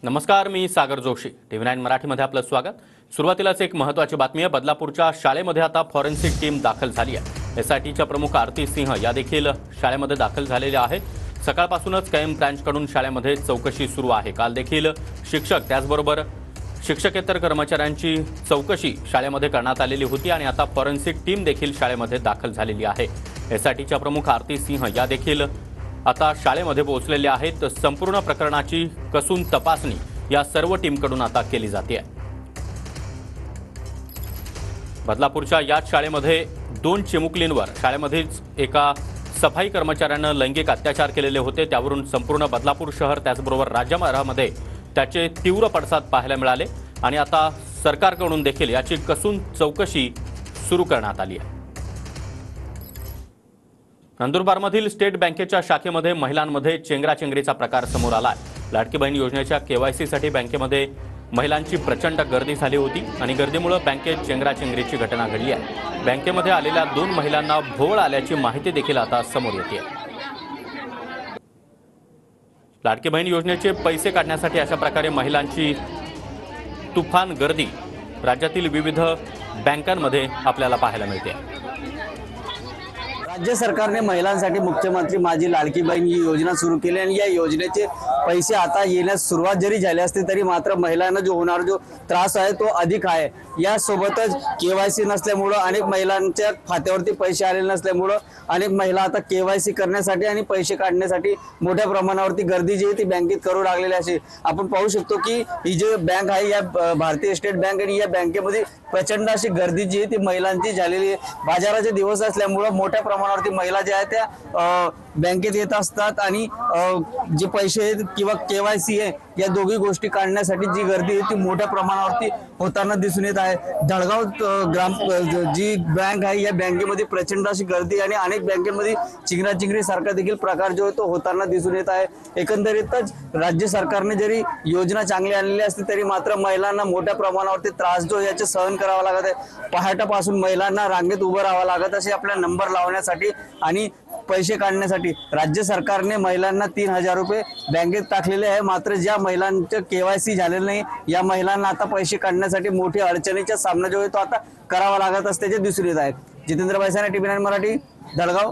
नमस्कार, मी सागर जोशी. TV9 मराठीमध्ये आपलं स्वागत. सुरुवातीलाच एक महत्त्वाची बातमी आहे. बदलापूरच्या शाळेमध्ये आता फॉरेन्सिक टीम दाखल झाली आहे. एसआयटीच्या प्रमुख आरती सिंह या देखील शाळेमध्ये दाखल झालेल्या आहेत. सकाळपासूनच क्राईम ब्रांचकडून शाळेमध्ये चौकशी सुरू आहे. काल देखील शिक्षक त्याचबरोबर शिक्षकेतर कर्मचाऱ्यांची चौकशी शाळेमध्ये करण्यात आलेली होती आणि आता फॉरेन्सिक टीम देखील शाळेमध्ये दाखल झालेली आहे. एसआयटीच्या प्रमुख आरती सिंह या देखील आता शाळेमध्ये पोहोचलेले आहेत. संपूर्ण प्रकरणाची कसून तपासणी या सर्व टीमकडून आता केली जाते. बदलापूरच्या याच शाळेमध्ये 2 चिमुकलींवर शाळेमध्येच एका सफाई कर्मचाऱ्यानं लैंगिक अत्याचार केलेले होते. त्यावरून संपूर्ण बदलापूर शहर त्याचबरोबर राज्यभरामध्ये त्याचे तीव्र पडसाद पाहायला मिळाले आणि आता सरकारकडून देखील याची कसून चौकशी सुरू करण्यात आली आहे. नंदुरबारमधील स्टेट बँकेच्या शाखेमध्ये महिलांमध्ये चेंगराचेंगरीचा प्रकार समोर आलाय. लाडकी बहीण योजनेच्या केवायसीसाठी बँकेमध्ये महिलांची प्रचंड गर्दी झाली होती आणि गर्दीमुळे बँकेत चेंगराचेंगरीची घटना घडली आहे. बँकेमध्ये आलेल्या 2 महिलांना भोवळ आल्याची माहिती देखील आता समोर येते. लाडकी बहीण योजनेचे पैसे काढण्यासाठी अशा प्रकारे महिलांची तुफान गर्दी राज्यातील विविध बँकांमध्ये आपल्याला पाहायला मिळते. राज्य सरकारने महिलांसाठी मुख्यमंत्री माझी लाडकी बहीण ही योजना सुरू केली आणि या योजनेचे पैसे आता येण्यास सुरुवात जरी झाली असते तरी मात्र महिलांना जो होणार जो त्रास आहे तो अधिक आहे. यासोबतच केवायसी नसल्यामुळं अनेक महिलांच्या खात्यावरती पैसे आलेले नसल्यामुळं अनेक महिला आता केवायसी करण्यासाठी आणि पैसे काढण्यासाठी मोठ्या प्रमाणावरती गर्दी जी आहे ती बँकेत करू लागलेली असे आपण पाहू शकतो की ही जी बँक आहे या भारतीय स्टेट बँक आणि या बँकेमध्ये प्रचंड अशी गर्दी जी आहे ती महिलांची झालेली आहे. बाजाराचे दिवस असल्यामुळं मोठ्या प्रमाणावरती महिला ज्या आहेत त्या बँकेत येत असतात आणि जे पैसे आहेत किंवा केवायसी आहे या दोघी गोष्टी काढण्यासाठी जी गर्दी आहे ती मोठ्या प्रमाणावरती होताना दिसून येत आहे. धडगाव ग्राम जी बँक आहे या बँकेमध्ये प्रचंड अशी गर्दी आणि अनेक बँकेमध्ये चिंगराचिंगरी सारखा देखील प्रकार जो आहे तो होताना दिसून येत आहे. एकंदरीतच राज्य सरकारने जरी योजना चांगली आणलेली असली तरी मात्र महिलांना मोठ्या प्रमाणावरती त्रास जो याचे सहन करावा लागत आहे. पहाटेपासून महिलांना रांगेत उभं राहावं लागत असे आपला नंबर लावण्यासाठी आणि पैसे काढण्यासाठी. राज्य सरकारने महिलांना 3000 रुपये बँकेत टाकलेले आहे. मात्र ज्या महिलांचं केवायसी झालेलं नाही या महिलांना आता पैसे काढण्यासाठी मोठ्या अडचणीचा सामना जो आहे तो आता करावा लागत असल्याचे दिसून येत आहे. जितेंद्र बैसाने TV9 मराठी, धडगाव.